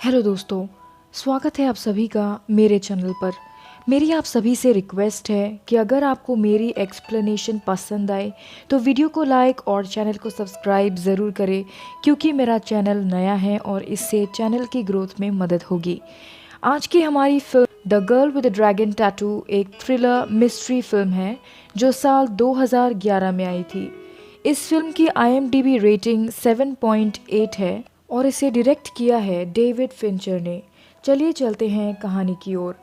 Hello दोस्तों, स्वागत है आप सभी का मेरे चैनल पर। मेरी आप सभी से रिक्वेस्ट है कि अगर आपको मेरी एक्सप्लेनेशन पसंद आए तो वीडियो को लाइक और चैनल को सब्सक्राइब ज़रूर करें, क्योंकि मेरा चैनल नया है और इससे चैनल की ग्रोथ में मदद होगी। आज की हमारी film the girl with the dragon tattoo एक थ्रिलर मिस्ट्री फिल्म है जो साल 2011 में आई थी। इस फिल्म की IMDb रेटिंग 7.8 है और इसे डायरेक्ट किया है डेविड फिंचर ने। चलिए चलते हैं कहानी की ओर।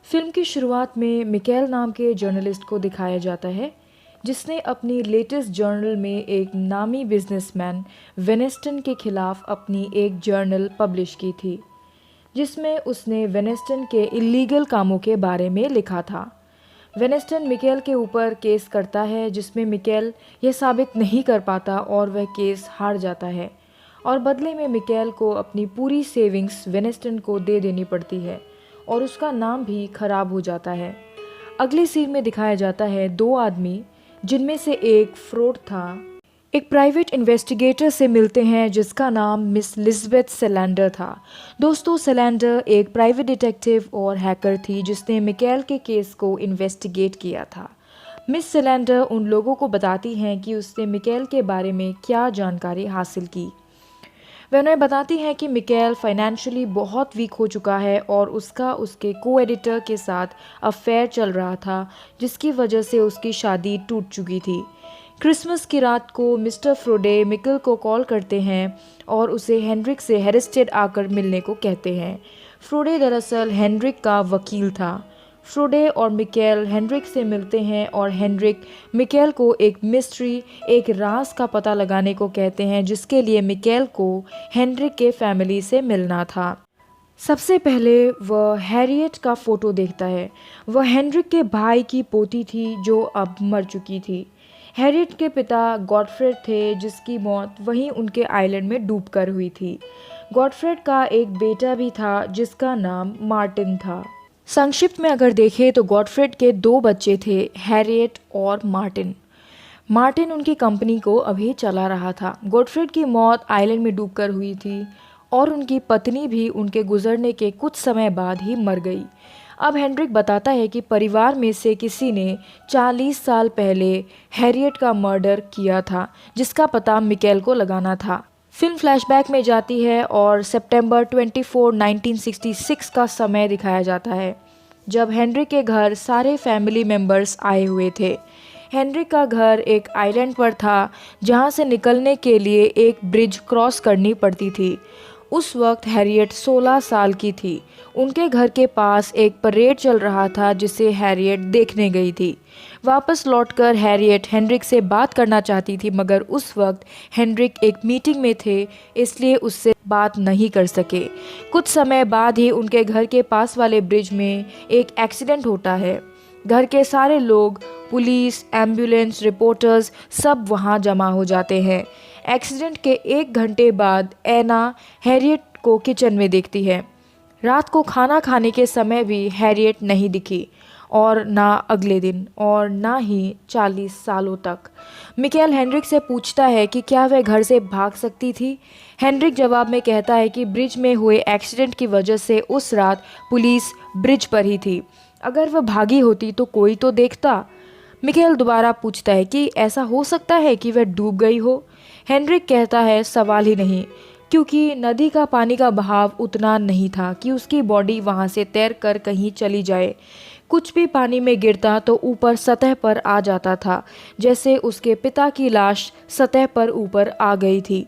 फिल्म की शुरुआत में मिकेल नाम के जर्नलिस्ट को दिखाया जाता है, जिसने अपनी लेटेस्ट जर्नल में एक नामी बिजनेसमैन वेनेस्टन के खिलाफ अपनी एक जर्नल पब्लिश की थी, जिसमें उसने वेनेस्टन के इलीगल कामों के बारे में लिखा था। वेनेस्टन मिकेल के ऊपर केस करता है, जिसमें मिकेल यह साबित नहीं कर पाता और वह केस हार जाता है और बदले में मिकेल को अपनी पूरी सेविंग्स वेनेस्टन को दे देनी पड़ती है और उसका नाम भी खराब हो जाता है। अगली सीन में दिखाया जाता है दो आदमी, जिनमें से एक फ्रॉड था, एक प्राइवेट इन्वेस्टिगेटर से मिलते हैं जिसका नाम मिस लिज़बेथ सेलेंडर था। दोस्तों, सेलेंडर एक प्राइवेट डिटेक्टिव और हैकर थी जिसने मिकेल के केस को इन्वेस्टिगेट किया था। मिस सेलेंडर उन लोगों को बताती हैं कि उसने मिकेल के बारे में क्या जानकारी हासिल की। वह उन्हें बताती हैं कि मिकेल फाइनेंशियली बहुत वीक हो चुका है और उसका उसके को एडिटर के साथ अफेयर चल रहा था, जिसकी वजह से उसकी शादी टूट चुकी थी। क्रिसमस की रात को मिस्टर फ्रोडे मिकेल को कॉल करते हैं और उसे हेनरिक से हेरिस्टेड आकर मिलने को कहते हैं। फ्रोडे दरअसल हेनरिक का वकील था। फ्रोडे और मिकेल हेनरिक से मिलते हैं और हेनरिक मिकेल को एक मिस्ट्री, एक राज का पता लगाने को कहते हैं, जिसके लिए मिकेल को हेनरिक के फैमिली से मिलना था। सबसे पहले वह हैरियट का फोटो देखता है। वह हेनरिक के भाई की पोती थी जो अब मर चुकी थी। हैरियट के पिता गॉडफ्रेड थे, जिसकी मौत वहीं उनके आइलैंड में डूबकर हुई थी। गॉडफ्रेड का एक बेटा भी था जिसका नाम मार्टिन था। संक्षिप्त में अगर देखें तो गॉडफ्रेड के दो बच्चे थे, हैरियट और मार्टिन। मार्टिन उनकी कंपनी को अभी चला रहा था। गॉडफ्रेड की मौत आइलैंड में डूबकर हुई थी और उनकी पत्नी भी उनके गुजरने के कुछ समय बाद ही मर गई। अब हेनरिक बताता है कि परिवार में से किसी ने 40 साल पहले हैरियट का मर्डर किया था, जिसका पता मिकेल को लगाना था। फिल्म फ्लैशबैक में जाती है और सितंबर 24, 1966 का समय दिखाया जाता है, जब हेनरिक के घर सारे फैमिली मेंबर्स आए हुए थे। हेनरिक का घर एक आइलैंड पर था जहां से निकलने के लिए एक ब्रिज क्रॉस करनी पड़ती थी। उस वक्त हैरियट 16 साल की थी। उनके घर के पास एक परेड चल रहा था जिसे हैरियट देखने गई थी। वापस लौटकर हैरियट हेनरिक से बात करना चाहती थी, मगर उस वक्त हेनरिक एक मीटिंग में थे, इसलिए उससे बात नहीं कर सके। कुछ समय बाद ही उनके घर के पास वाले ब्रिज में एक एक्सीडेंट होता है। घर के सारे लोग, पुलिस, एम्बुलेंस, रिपोर्टर्स सब वहां जमा हो जाते हैं। एक्सीडेंट के 1 घंटे बाद एना हैरियट को किचन में देखती है। रात को खाना खाने के समय भी हैरियट नहीं दिखी, और ना अगले दिन और ना ही 40 सालों तक। मिकेल हेनरिक से पूछता है कि क्या वह घर से भाग सकती थी। हेनरिक जवाब में कहता है कि ब्रिज में हुए एक्सीडेंट की वजह से उस रात पुलिस ब्रिज पर ही थी। अगर वह भागी होती तो कोई तो देखता। मिकेल दोबारा पूछता है कि ऐसा हो सकता है कि वह डूब गई हो। हेनरिक कहता है सवाल ही नहीं, क्योंकि नदी का पानी का बहाव उतना नहीं था कि उसकी बॉडी वहां से तैर कर कहीं चली जाए। कुछ भी पानी में गिरता तो ऊपर सतह पर आ जाता था, जैसे उसके पिता की लाश सतह पर ऊपर आ गई थी।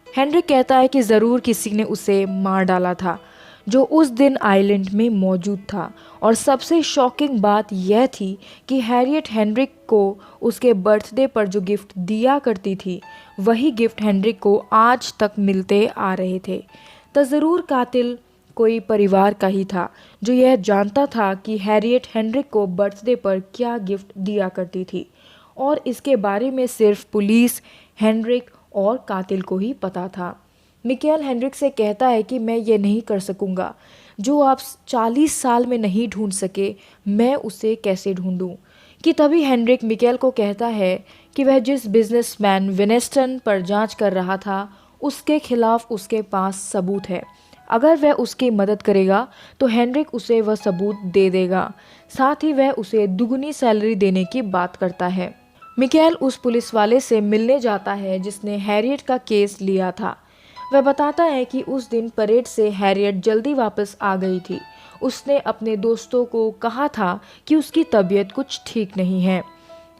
हेनरिक कहता है कि ज़रूर किसी ने उसे मार डाला था, जो उस दिन आइलैंड में मौजूद था। और सबसे शॉकिंग बात यह थी कि हैरियट हेनरिक को उसके बर्थडे पर जो गिफ्ट दिया करती थी, वही गिफ्ट हेनरिक को आज तक मिलते आ रहे थे। तो ज़रूर कातिल कोई परिवार का ही था, जो यह जानता था कि हैरियट हेनरिक को बर्थडे पर क्या गिफ्ट दिया करती थी, और इसके बारे में सिर्फ पुलिस, हेनरिक और कातिल को ही पता था। मिकेल हेनरिक से कहता है कि मैं ये नहीं कर सकूंगा, जो आप 40 साल में नहीं ढूंढ सके, मैं उसे कैसे ढूंढूं। कि तभी हेनरिक मिकेल को कहता है कि वह जिस बिजनेसमैन वेनेस्टन पर जांच कर रहा था, उसके खिलाफ उसके पास सबूत है। अगर वह उसकी मदद करेगा तो हेनरिक उसे वह सबूत दे देगा। साथ ही वह उसे दुगनी सैलरी देने की बात करता है। मिकेल उस पुलिस वाले से मिलने जाता है जिसने हैरियट का केस लिया था। वह बताता है कि उस दिन परेड से हैरियट जल्दी वापस आ गई थी। उसने अपने दोस्तों को कहा था कि उसकी तबीयत कुछ ठीक नहीं है।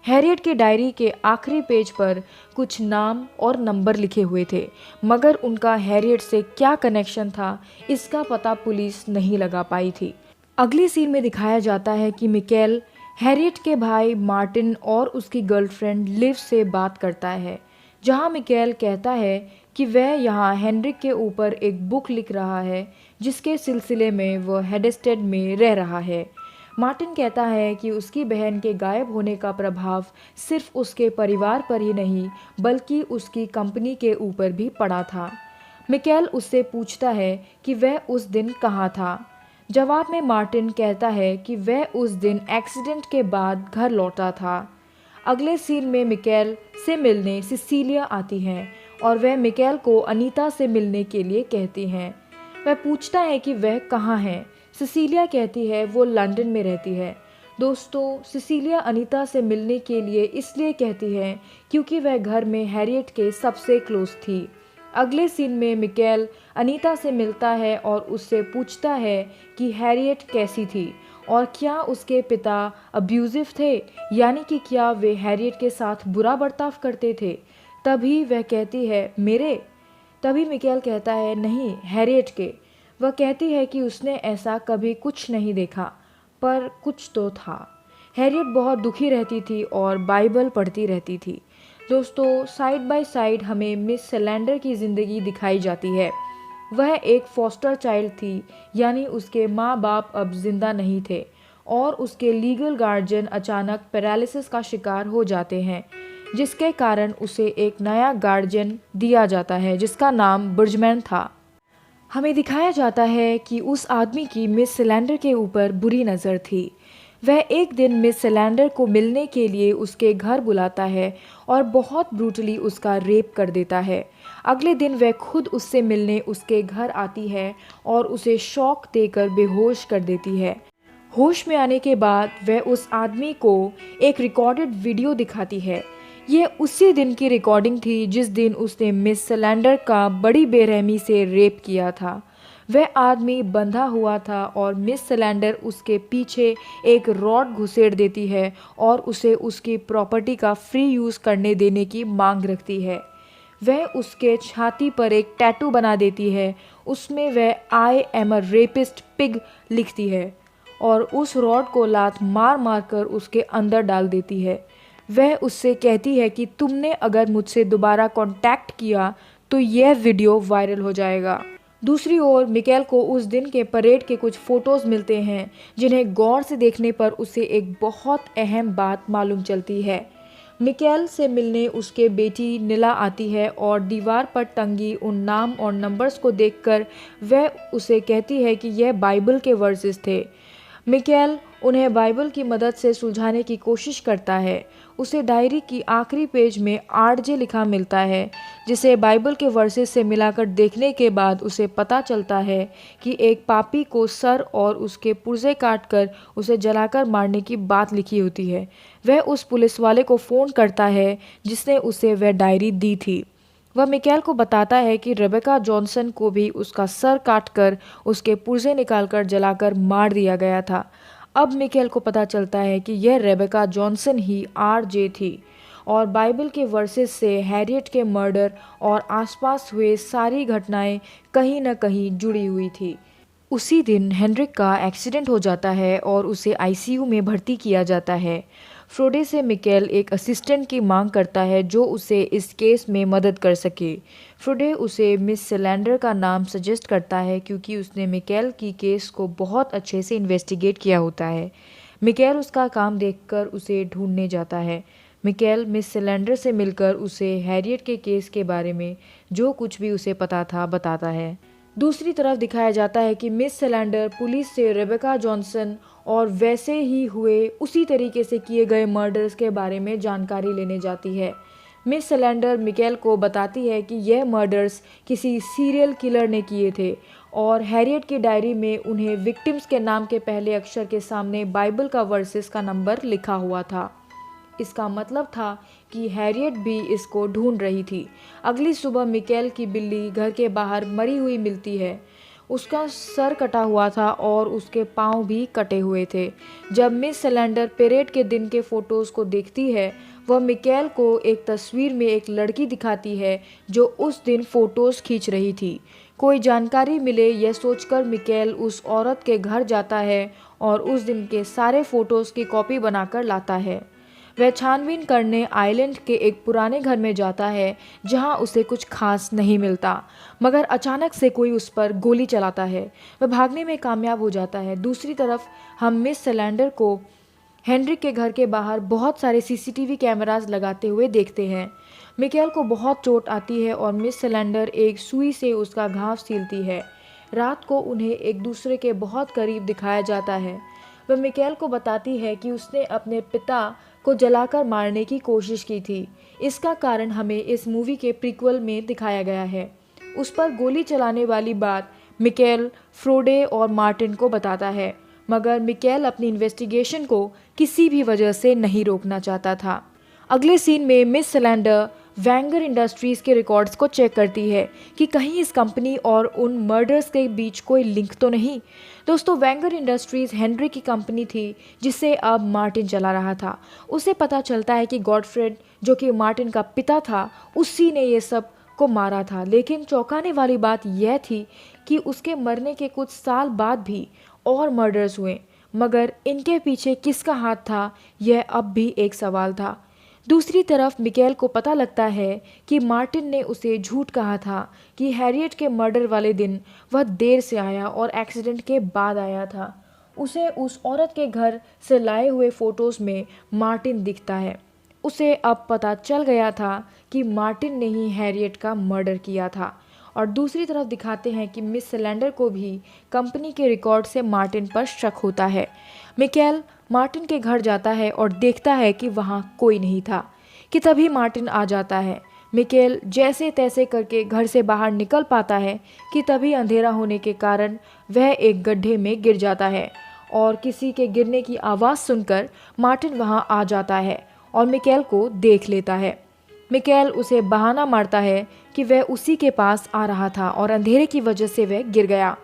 हैरियट की डायरी के आखिरी पेज पर कुछ नाम और नंबर लिखे हुए थे, मगर उनका हैरियट से क्या कनेक्शन था इसका पता पुलिस नहीं लगा पाई थी। अगली सीन में दिखाया जाता है कि मिकेल हैरियट के भाई मार्टिन और उसकी गर्लफ्रेंड लिव से बात करता है, जहां मिकेल कहता है कि वह यहां हेनरिक के ऊपर एक बुक लिख रहा है जिसके सिलसिले में वह हेडेस्टेड में रह रहा है। मार्टिन कहता है कि उसकी बहन के गायब होने का प्रभाव सिर्फ उसके परिवार पर ही नहीं बल्कि उसकी कंपनी के ऊपर भी पड़ा था। मिकेल उससे पूछता है कि वह उस दिन कहाँ था। जवाब में मार्टिन कहता है कि वह उस दिन एक्सीडेंट के बाद घर लौटा था। अगले सीन में मिकेल से मिलने सिसिलिया आती हैं और वह मिकेल को अनीता से मिलने के लिए कहती हैं। वह पूछता है कि वह कहाँ है। सिसिलिया कहती है वो लंदन में रहती है। दोस्तों, सिसिलिया अनीता से मिलने के लिए इसलिए कहती है क्योंकि वह घर में हैरियट के सबसे क्लोज थी। अगले सीन में मिकेल अनीता से मिलता है और उससे पूछता है कि हैरियट कैसी थी और क्या उसके पिता अब्यूजिव थे, यानी कि क्या वे हैरियट के साथ बुरा बर्ताव करते थे। तभी वह कहती है मेरे। तभी मिकेल कहता है नहीं, हैरियट के। वह कहती है कि उसने ऐसा कभी कुछ नहीं देखा, पर कुछ तो था। हैरियट बहुत दुखी रहती थी और बाइबल पढ़ती रहती थी। दोस्तों, साइड बाय साइड हमें मिस सैलेंडर की ज़िंदगी दिखाई जाती है। वह एक फॉस्टर चाइल्ड थी, यानी उसके माँ बाप अब जिंदा नहीं थे और उसके लीगल गार्जियन अचानक पैरालिसिस का शिकार हो जाते हैं, जिसके कारण उसे एक नया गार्जियन दिया जाता है जिसका नाम ब्रिजमैन था। हमें दिखाया जाता है कि उस आदमी की मिस सैलेंडर के ऊपर बुरी नज़र थी। वह एक दिन मिस सैलेंडर को मिलने के लिए उसके घर बुलाता है और बहुत ब्रूटली उसका रेप कर देता है। अगले दिन वह खुद उससे मिलने उसके घर आती है और उसे शॉक देकर बेहोश कर देती है। होश में आने के बाद वह उस आदमी को एक रिकॉर्डेड वीडियो दिखाती है। ये उसी दिन की रिकॉर्डिंग थी जिस दिन उसने मिस सैलेंडर का बड़ी बेरहमी से रेप किया था। वह आदमी बंधा हुआ था और मिस सैलेंडर उसके पीछे एक रॉड घुसेड़ देती है और उसे उसकी प्रॉपर्टी का फ्री यूज़ करने देने की मांग रखती है। वह उसके छाती पर एक टैटू बना देती है। उसमें वह I am a rapist pig लिखती है और उस रॉड को लात मार मार कर उसके अंदर डाल देती है। वह उससे कहती है कि तुमने अगर मुझसे दोबारा कांटेक्ट किया तो यह वीडियो वायरल हो जाएगा। दूसरी ओर मिकेल को उस दिन के परेड के कुछ फोटोज़ मिलते हैं जिन्हें गौर से देखने पर उसे एक बहुत अहम बात मालूम चलती है। मिकेल से मिलने उसके बेटी नीला आती है और दीवार पर टंगी उन नाम और नंबर्स को देखकर वह उसे कहती है कि यह बाइबल के वर्सेस थे। मिकेल उन्हें बाइबल की मदद से सुलझाने की कोशिश करता है। उसे डायरी की आखिरी पेज में आरजे लिखा मिलता है, जिसे बाइबल के वर्सेस से मिलाकर देखने के बाद उसे पता चलता है कि एक पापी को सर और उसके पुर्जे काटकर उसे जलाकर मारने की बात लिखी होती है। वह उस पुलिस वाले को फ़ोन करता है जिसने उसे वह डायरी दी थी। वह मिकेल को बताता है कि रेबेका जॉनसन को भी उसका सर काटकर उसके पुर्जे निकालकर जलाकर मार दिया गया था। अब मिकेल को पता चलता है कि यह रेबेका जॉनसन ही आरजे थी और बाइबल के वर्सेस से हैरियट के मर्डर और आसपास हुए सारी घटनाएं कहीं न कहीं जुड़ी हुई थी। उसी दिन हेनरिक का एक्सीडेंट हो जाता है और उसे आईसीयू में भर्ती किया जाता है। फ्रोडे से मिकेल एक असिस्टेंट की मांग करता है जो उसे इस केस में मदद कर सके। फ्रोडे उसे मिस सैलेंडर का नाम सजेस्ट करता है क्योंकि उसने मिकेल की केस को बहुत अच्छे से इन्वेस्टिगेट किया होता है। मिकेल उसका काम देखकर उसे ढूंढने जाता है। मिकेल मिस सैलेंडर से मिलकर उसे हैरियट के केस के बारे में जो कुछ भी उसे पता था बताता है। दूसरी तरफ दिखाया जाता है कि मिस सैलेंडर पुलिस से रेबेका जॉनसन और वैसे ही हुए उसी तरीके से किए गए मर्डर्स के बारे में जानकारी लेने जाती है। मिस सैलेंडर मिकेल को बताती है कि यह मर्डर्स किसी सीरियल किलर ने किए थे और हैरियट की डायरी में उन्हें विक्टिम्स के नाम के पहले अक्षर के सामने बाइबल का वर्सेस का नंबर लिखा हुआ था। इसका मतलब था कि हैरियट भी इसको ढूंढ रही थी। अगली सुबह मिकेल की बिल्ली घर के बाहर मरी हुई मिलती है। उसका सर कटा हुआ था और उसके पाँव भी कटे हुए थे। जब मिस सैलेंडर परेड के दिन के फोटोज़ को देखती है, वह मिकेल को एक तस्वीर में एक लड़की दिखाती है जो उस दिन फ़ोटोज़ खींच रही थी। कोई जानकारी मिले यह सोचकर मिकेल उस औरत के घर जाता है और उस दिन के सारे फ़ोटोज़ की कॉपी बनाकर लाता है। वह छानबीन करने आइलैंड के एक पुराने घर में जाता है जहां उसे कुछ खास नहीं मिलता, मगर अचानक से कोई उस पर गोली चलाता है। वह भागने में कामयाब हो जाता है। दूसरी तरफ हम मिस सैलेंडर को हेनरिक के घर के बाहर बहुत सारे सीसीटीवी कैमरास लगाते हुए देखते हैं। मिकेल को बहुत चोट आती है और मिस सैलेंडर एक सुई से उसका घाव सीलती है। रात को उन्हें एक दूसरे के बहुत करीब दिखाया जाता है। वह मिकेल को बताती है कि उसने अपने पिता को जलाकर मारने की कोशिश की थी। इसका कारण हमें इस मूवी के प्रीक्वल में दिखाया गया है। उस पर गोली चलाने वाली बात मिकेल फ्रोडे और मार्टिन को बताता है, मगर मिकेल अपनी इन्वेस्टिगेशन को किसी भी वजह से नहीं रोकना चाहता था। अगले सीन में मिस सैलेंडर वैंगर इंडस्ट्रीज़ के रिकॉर्ड्स को चेक करती है कि कहीं इस कंपनी और उन मर्डर्स के बीच कोई लिंक तो नहीं। दोस्तों, वैंगर इंडस्ट्रीज़ हेनरी की कंपनी थी जिसे अब मार्टिन चला रहा था। उसे पता चलता है कि गॉडफ्रेड, जो कि मार्टिन का पिता था, उसी ने ये सब को मारा था। लेकिन चौंकाने वाली बात यह थी कि उसके मरने के कुछ साल बाद भी और मर्डर्स हुए, मगर इनके पीछे किसका हाथ था, यह अब भी एक सवाल था। दूसरी तरफ मिकेल को पता लगता है कि मार्टिन ने उसे झूठ कहा था कि हैरियट के मर्डर वाले दिन वह देर से आया और एक्सीडेंट के बाद आया था। उसे उस औरत के घर से लाए हुए फ़ोटोज़ में मार्टिन दिखता है। उसे अब पता चल गया था कि मार्टिन ने ही हैरियट का मर्डर किया था। और दूसरी तरफ दिखाते हैं कि मिस सैलेंडर को भी कंपनी के रिकॉर्ड से मार्टिन पर शक होता है। मिकेल मार्टिन के घर जाता है और देखता है कि वहाँ कोई नहीं था कि तभी मार्टिन आ जाता है। मिकेल जैसे तैसे करके घर से बाहर निकल पाता है कि तभी अंधेरा होने के कारण वह एक गड्ढे में गिर जाता है और किसी के गिरने की आवाज़ सुनकर मार्टिन वहाँ आ जाता है और मिकेल को देख लेता है। मिकेल उसे बहाना मारता है कि वह उसी के पास आ रहा था और अंधेरे की वजह से वह गिर गया।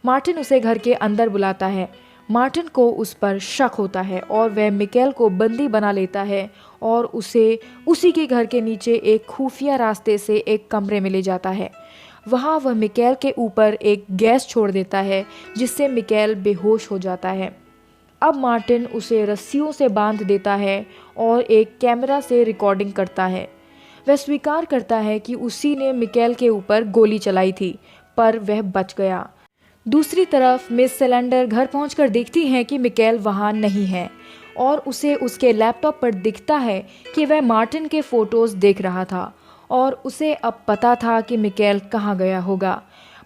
मार्टिन उसे घर के अंदर बुलाता है। मार्टिन को उस पर शक होता है और वह मिकेल को बंदी बना लेता है और उसे उसी के घर के नीचे एक खुफिया रास्ते से एक कमरे में ले जाता है। वहाँ वह मिकेल के ऊपर एक गैस छोड़ देता है जिससे मिकेल बेहोश हो जाता है। अब मार्टिन उसे रस्सियों से बांध देता है और एक कैमरा से रिकॉर्डिंग करता है। वह स्वीकार करता है कि उसी ने मिकेल के ऊपर गोली चलाई थी, पर वह बच गया। दूसरी तरफ मिस सैलेंडर घर पहुंचकर देखती हैं कि मिकेल वहां नहीं है और उसे उसके लैपटॉप पर दिखता है कि वह मार्टिन के फ़ोटोज़ देख रहा था और उसे अब पता था कि मिकेल कहाँ गया होगा।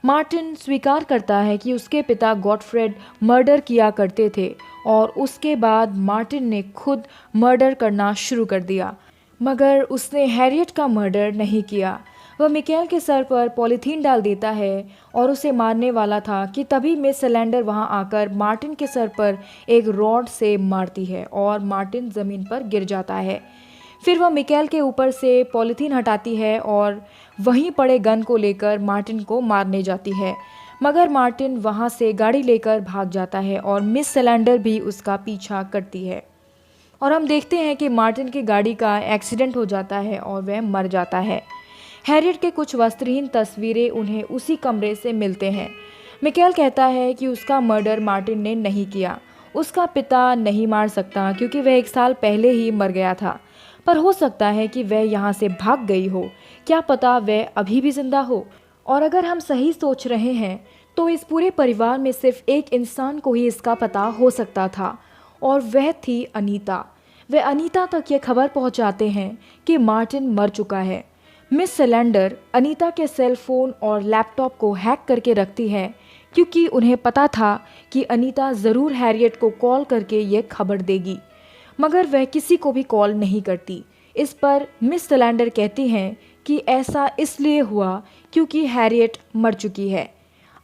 मार्टिन स्वीकार करता है कि उसके पिता गॉडफ्रेड मर्डर किया करते थे और उसके बाद मार्टिन ने खुद मर्डर करना शुरू कर दिया, मगर उसने हैरियट का मर्डर नहीं किया। वह मिकेल के सर पर पॉलीथीन डाल देता है और उसे मारने वाला था कि तभी मिस सैलेंडर वहां आकर मार्टिन के सर पर एक रॉड से मारती है और मार्टिन ज़मीन पर गिर जाता है। फिर वह मिकेल के ऊपर से पॉलीथीन हटाती है और वहीं पड़े गन को लेकर मार्टिन को मारने जाती है, मगर मार्टिन वहां से गाड़ी लेकर भाग जाता है और मिस सैलेंडर भी उसका पीछा करती है। और हम देखते हैं कि मार्टिन की गाड़ी का एक्सीडेंट हो जाता है और वह मर जाता है। हैरियट के कुछ वस्त्रहीन तस्वीरें उन्हें उसी कमरे से मिलते हैं। मिकेल कहता है कि उसका मर्डर मार्टिन ने नहीं किया। उसका पिता नहीं मार सकता क्योंकि वह 1 साल पहले ही मर गया था, पर हो सकता है कि वह यहाँ से भाग गई हो। क्या पता वह अभी भी जिंदा हो। और अगर हम सही सोच रहे हैं तो इस पूरे परिवार में सिर्फ एक इंसान को ही इसका पता हो सकता था और वह थी अनीता। वे अनीता तक ये खबर पहुंचाते हैं कि मार्टिन मर चुका है। मिस सैलेंडर अनीता के सेल फोन और लैपटॉप को हैक करके रखती है क्योंकि उन्हें पता था कि अनीता ज़रूर हैरियट को कॉल करके ये खबर देगी, मगर वह किसी को भी कॉल नहीं करती। इस पर मिस सैलेंडर कहती हैं कि ऐसा इसलिए हुआ क्योंकि हैरियट मर चुकी है।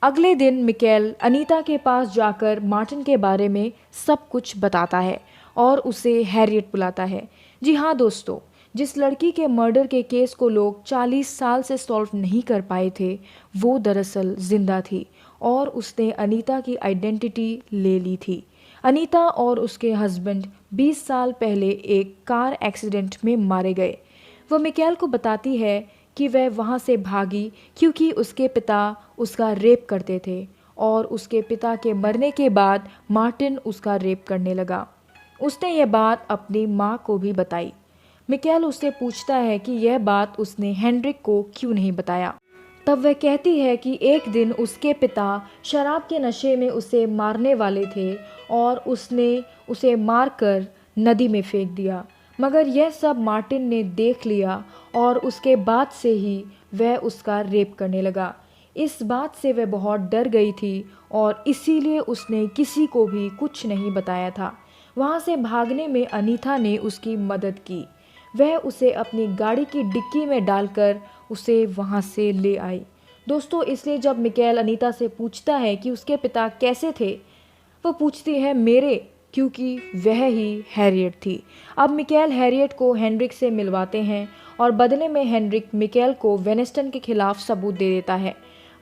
अगले दिन मिकेल अनीता के पास जाकर मार्टिन के बारे में सब कुछ बताता है और उसे हैरियट बुलाता है। जी हाँ दोस्तों, जिस लड़की के मर्डर के केस को लोग 40 साल से सॉल्व नहीं कर पाए थे, वो दरअसल जिंदा थी और उसने अनीता की आइडेंटिटी ले ली थी। अनीता और उसके हस्बैंड 20 साल पहले एक कार एक्सीडेंट में मारे गए। वो मिकेल को बताती है कि वह वहाँ से भागी क्योंकि उसके पिता उसका रेप करते थे और उसके पिता के मरने के बाद मार्टिन उसका रेप करने लगा। उसने यह बात अपनी माँ को भी बताई। मिकेल उससे पूछता है कि यह बात उसने हेनरिक को क्यों नहीं बताया। तब वह कहती है कि एक दिन उसके पिता शराब के नशे में उसे मारने वाले थे और उसने उसे मारकर नदी में फेंक दिया, मगर यह सब मार्टिन ने देख लिया और उसके बाद से ही वह उसका रेप करने लगा। इस बात से वह बहुत डर गई थी और इसीलिए उसने किसी को भी कुछ नहीं बताया था। वहाँ से भागने में अनीता ने उसकी मदद की। वह उसे अपनी गाड़ी की डिक्की में डालकर उसे वहाँ से ले आई। दोस्तों, इसलिए जब मिकेल अनीता से पूछता है कि उसके पिता कैसे थे, वो पूछती है मेरे, क्योंकि वह ही हैरियट थी। अब मिकेल हैरियट को हेनरिक से मिलवाते हैं और बदले में हेनरिक मिकेल को वेनिस्टन के खिलाफ सबूत दे देता है,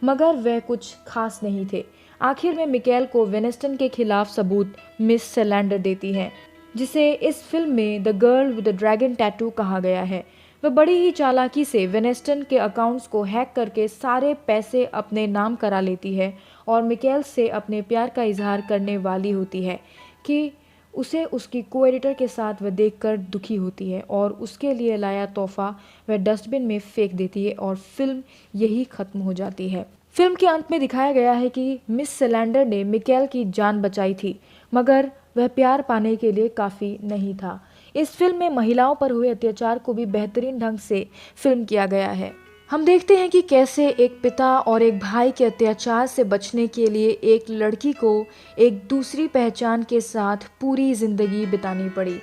मगर वह कुछ खास नहीं थे। आखिर में मिकेल को वेनिस्टन के खिलाफ सबूत मिस सेलेंडर देती है, जिसे इस फिल्म में the girl with the dragon tattoo कहा गया है। वह बड़ी ही चालाकी से वेनिस्टन के अकाउंट्स को हैक करके सारे पैसे अपने नाम करा लेती है और मिकेल से अपने प्यार का इजहार करने वाली होती है कि उसे उसकी को एडिटर के साथ वह देखकर दुखी होती है और उसके लिए लाया तोहफा वह डस्टबिन में फेंक देती है और फिल्म यही खत्म हो जाती है। फिल्म के अंत में दिखाया गया है कि मिस सेलेंडर ने मिकेल की जान बचाई थी, मगर वह प्यार पाने के लिए काफ़ी नहीं था। इस फिल्म में महिलाओं पर हुए अत्याचार को भी बेहतरीन ढंग से फिल्म किया गया है। हम देखते हैं कि कैसे एक पिता और एक भाई के अत्याचार से बचने के लिए एक लड़की को एक दूसरी पहचान के साथ पूरी ज़िंदगी बितानी पड़ी।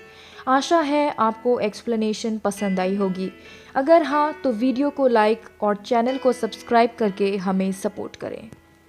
आशा है आपको एक्सप्लेनेशन पसंद आई होगी। अगर हाँ, तो वीडियो को लाइक और चैनल को सब्सक्राइब करके हमें सपोर्ट करें।